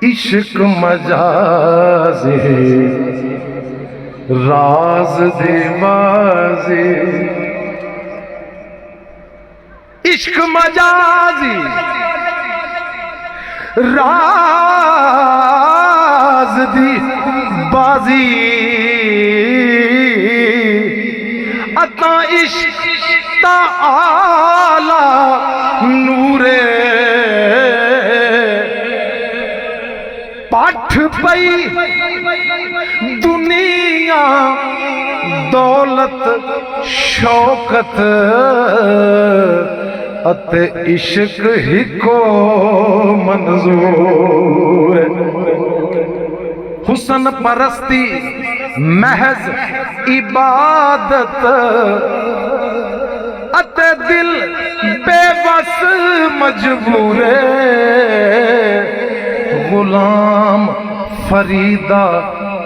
इश्क मजाजे राज देवाजे, इश्क मजाजी राज दी बाजी, अता इश्क ता आला नूरे पठ पई दुनिया दौलत शौकत अते इश्क ही को मंजूर। हुसन परस्ती महज इबादत अते दिल बेबस मजबूर। गुलाम फरीदा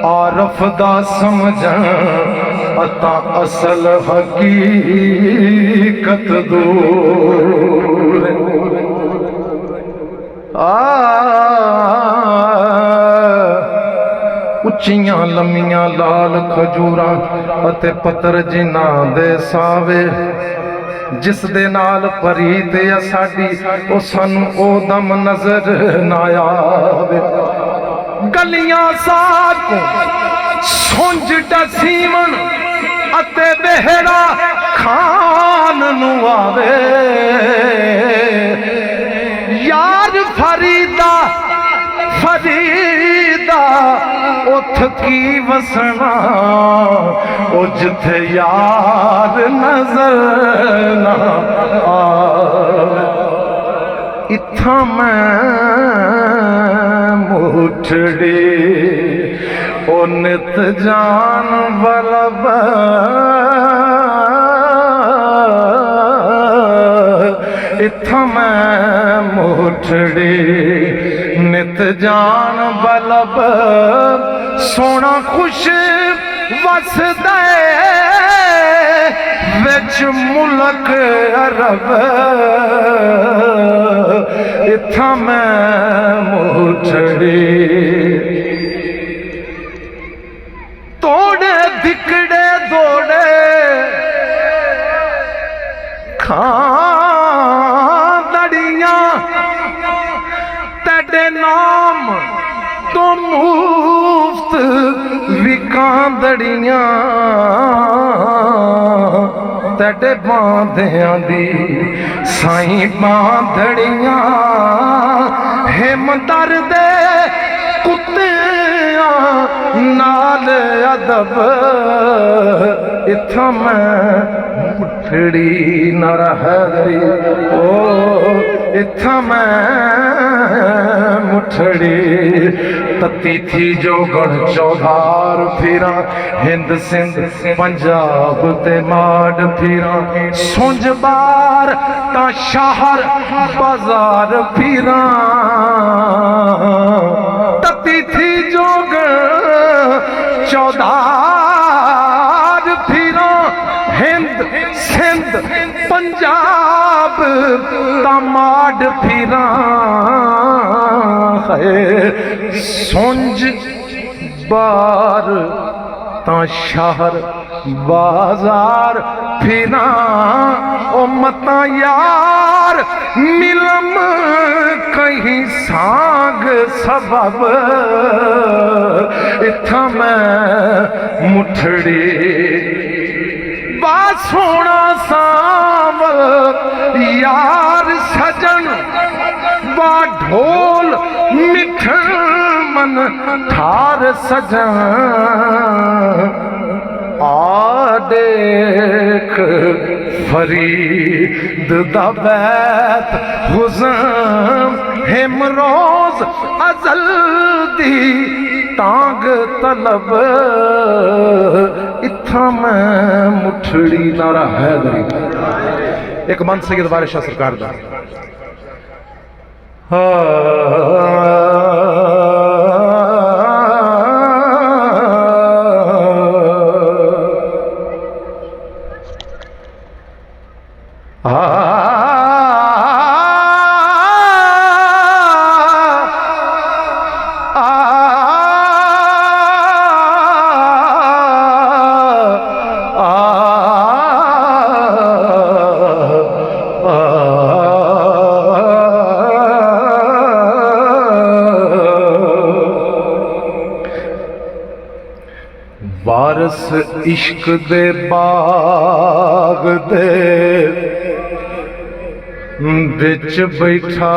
आरफ दा समझा अता असल हकीकत दूर। उच्चियां लम्मियां लाल खजूरां अते पत्तर जिन्हां दे सावे, जिस दे नाल परीत या साडी ओ सानू ओ दम नजर ना आवे। गलियां साथ सुंज डसीवन अते बेहरा खान नु आवे। यार फरीदा फरीदा उठ की वसना ओ जिथे यार नजर ना आवे। इत्था मैं मुठड़ी ओ नित जान बलब, इत्था मैं मुठड़ी नित जान बलब। सोना खुश वसदा विच मुल्क अरब, इत्था मैं मुठड़ी तोड़े दिकड़े दौड़े खादड़ियां तेरे नाम तो मुफ्त विकांदड़ियां। तेरे बांधियां दी साईं बांधड़ियां, हिमदर दे कुत्तियां नाल अदब। इत्था मैं मुठड़ी न रहदी ओ, इत्था मैं मुठड़ी तती थी जो गण चौधार फिरा। हिंद सिंध पंजाब ते माड़ फिरा, सुंज बार ता शहर बाजार फिरा। तती थी जो गण चौधार फिरा, हिंद सिंध पंजाब ता माड़ फिरा। सुंज बार ता शहर बाजार फिरा। ओ मता यार मिलम कहीं सांग सबब, इत्था मैं मुठड़ी बा सोना सांवल यार सजन। बा ढोल मिठन मन थार सजन, आ देख फरीद दा बैत हुज़म। हिमरोज अजल दी तांग तलब, इत्था मैं मुठड़ी नारा हैदरी। एक मन सैयद वारिस शाह सरकार दा। वारस इश्क दे बाग दे बिच बैठा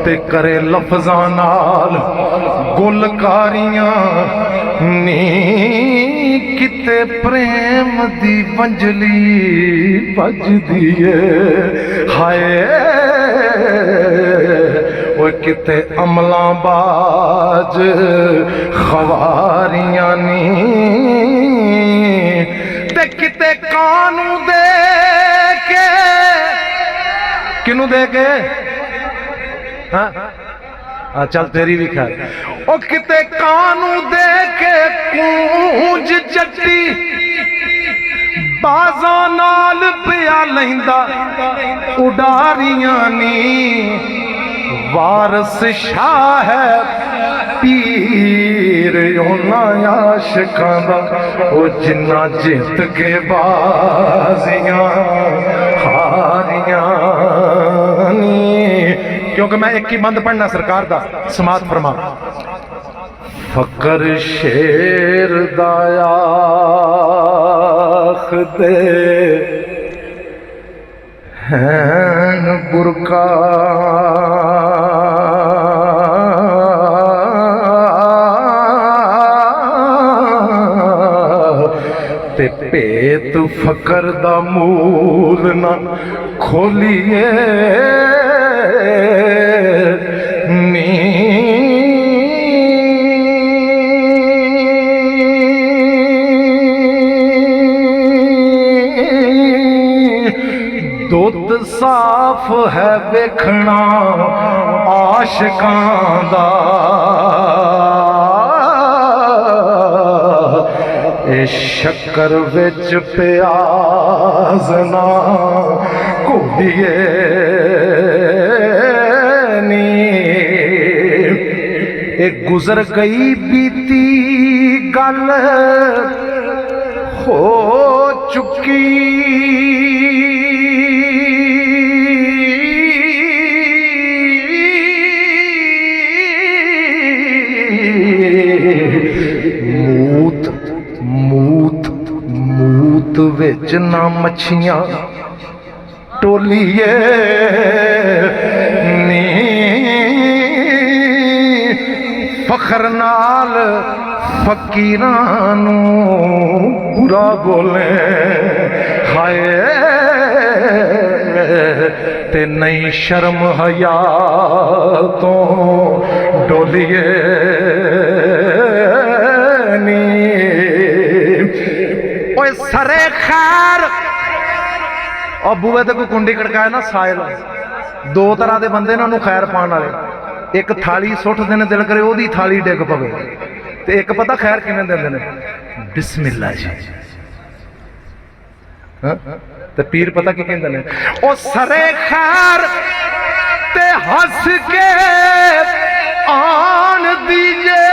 ते करे लफ्जां नाल गुलकारियां नी किते प्रेम दी वंजली बजदी है हाय वो किते अमलां बाज खवारियां नी ते किते कानू दे के किनू दे के हाँ चल तेरी भी खैर ओ किते कानू दे के कूंज जट्टी बाजा नाल पिया लैंदा उडारियां नी वारस शाह है पीर उन्हां आशिकां दा ओ जिन्ना जित के बाजियां हारियां नी क्योंकि मैं एक ही बंद पढ़ना सरकार दा समात फरमा फकर शेर दायाख दे हैन बुरका ते पेत फकर दा मूल ना खोलिए नी दुध साफ है देखना आशिकां दा ए शक्कर विच प्याज ना घोलिए नी एक गुजर गई बीती गल हो चुकी मूत मूत मूत विच ना मच्छियां टोलिए नी फखर नाल फकीरां नू बुरा बोले हाय ते नहीं शर्म हया तो डोलिए नी ओए सरे खैर और बूहे ते कोई कुंडी खड़काए ना साइल दो तरह के बंदे ना खैर पाने वाले एक थाली सुट देने दिल करे ओदी थाली डिग पवे ते एक पता खैर किवें दिंदे ने बिस्मिल्लाह जी ते पीर पता की कहंदे ने ओ सरे खैर ते हंस के आन दीजे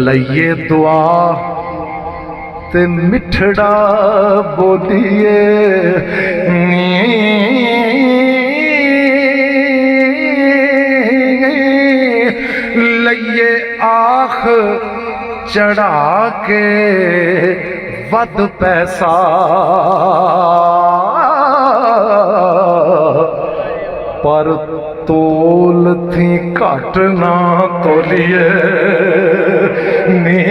लइए दुआ ते मिठड़ा बोलिए लइए आख चढ़ा के वध पैसा पर तोल थी घट ना तोलिए नी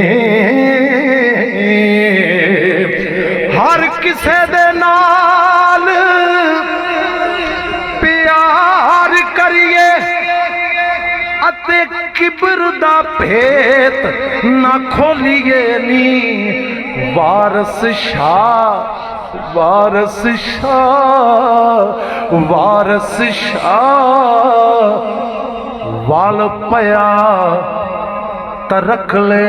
हर किसे दे नाल प्यार करिए अते किबर दा भेत ना खोलिए नी वारस शाह वारस शाह वारस शाह वाल पया तरक ले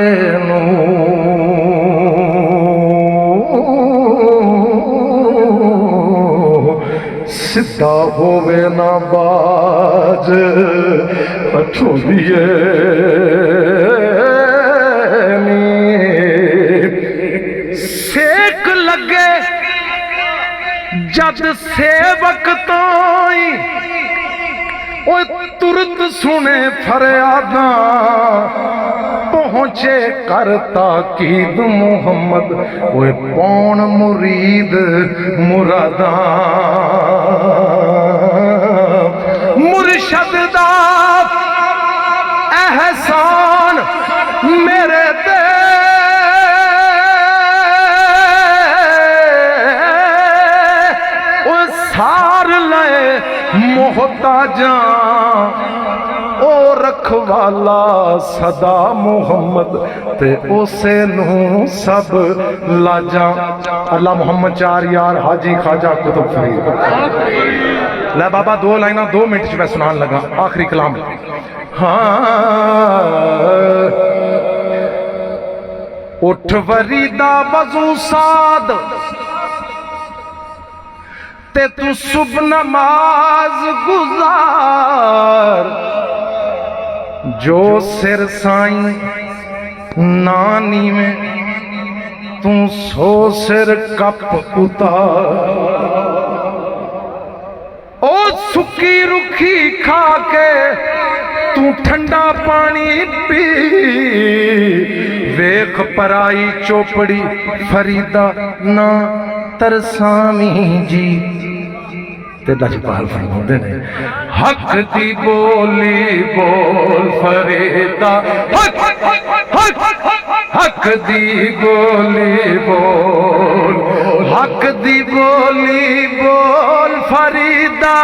सीधा होवे ना बाज अठोलिए जद सेवक तो तुरत सुने फरियादा पहुंचे करता कीद मुहम्मद ओए पौन मुरीद मुरादा मुर्शद दा एहसान मेरे ते सार ले मोहताजा ओ रखवाला सदा मुहम्मद ते उसे नू सब लाजा। अल्लाह मुहम्मद चार यार हाजी खाजा कुतुब फरीद। ले बाबा दो लाइना 2 मिनट च मैं सुनान लगा आखिरी कलाम। हाँ उठ फरीदा वजू साद ते तू सुब नमाज गुजार जो सिर साईं नानी में तू सो सिर कप उतार ओ सुकी रुखी खा के तू ठंडा पानी पी वेख पराई चोपड़ी फरीदा ना तरसामी जी ते लजपाल फरमाते ने हक दी बोली बोल फरीदा हक दी बोली बोल हक दी बोली बोल फरीदा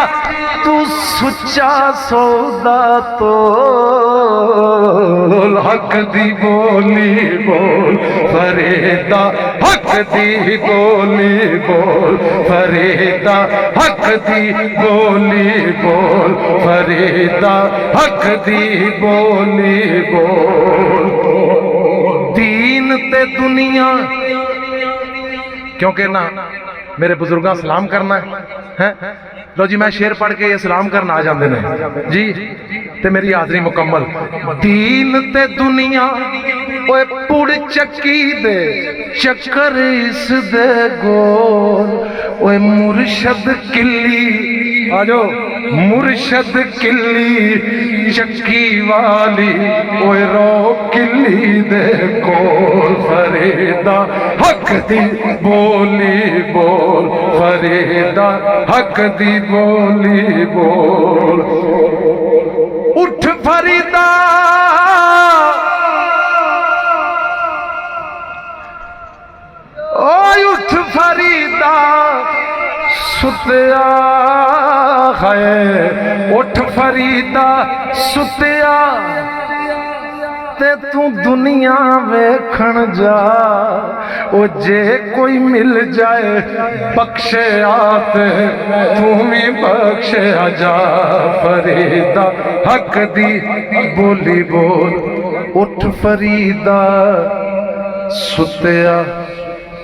तू सुच्चा सौदा तो हक दी बोली बोल फरीदा हक दी बोली बोल फरीदा हक दी बोली बोल फरीदा हक दी बोली बोल दीन ते दुनिया क्योंकि ना मेरे बुजुर्गों सलाम करना है लो जी मैं शेर पढ़ के ये सलाम करना आ जाते ने जी ते मेरी हाजरी मुकम्मल। दीन ते दुनिया ओए पुड़ चक्की दे चक्कर इस दे गोल ओए मुर्शद किल्ली आजो मुर्शद किल्ली चक्की वाली ओए रो किल्ली दे कोल फरीदा हक दी बोली बोल फरीदा हक दी बोली बोल उठ फरीदा ओए उठ फरीदा सुतिया है उठ फरीदा सुतिया ते तू दुनिया वेखण जा ओ जे कोई मिल जाए बख्शे आते तू भी बख्शे जा फरीदा हक दी बोली बोल उठ फरीदा सुतिया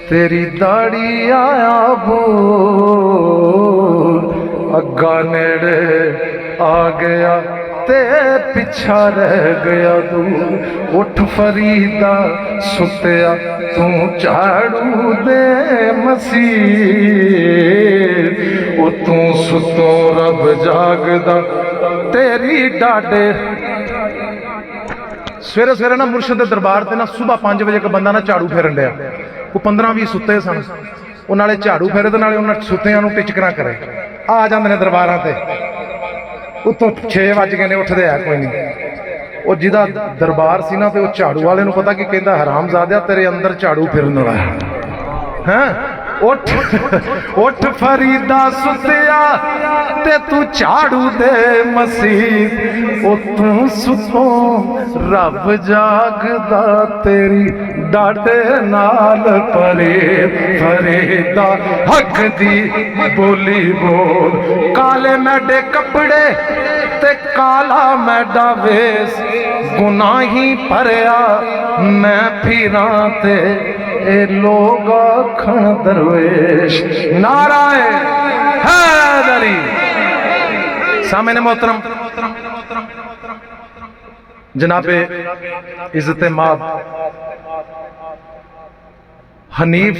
तेरी दाढ़ी आया बोल अग्गा नेड़े आ गया ते पिछा रह गया दूर उठ फरीदा सुतिया तू झाड़ू दे मसीह ओ तू सुतो रब जागदा तेरी डाडे सवेरे सवेरे ना मुर्शद दे दरबार ते ना सुबह 5 बजे का बंदा ना झाड़ू फेरन दिया वो 15-20 सुते सन वो नाले झाड़ू फेरे ते नाले उन्हां सुत्तियां नूं टिचकरा करे आ जांदे ने दरबारां ते उत्तों 6 बज गए ने उठदे है कोई नहीं वो जिदा दरबार सी ना ते वो झाड़ू वाले नूं पता की कहंदा हरामजादिया तेरे अंदर झाड़ू फिरन वाला है उठ उठ फरीदा सुतिया ते तू झाड़ू दे मसीह ओ तू सुतो रब जागदा तेरी डाडे नाल परे फरीदा हक दी बोली बोल काले मैडे कपड़े ते काला मैडा वेस गुनाही भरिया मैं फिरां ते ए लोग आखण दरवेश नाराए हैदरी। सामने मोहतरम जनाबे इज्जत माब हनीफ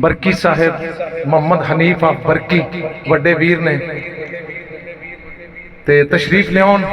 बरकी साहिब मोहम्मद हनीफ ऑफ बरकी वड्डे वीर ने ते तशरीफ लियाउन।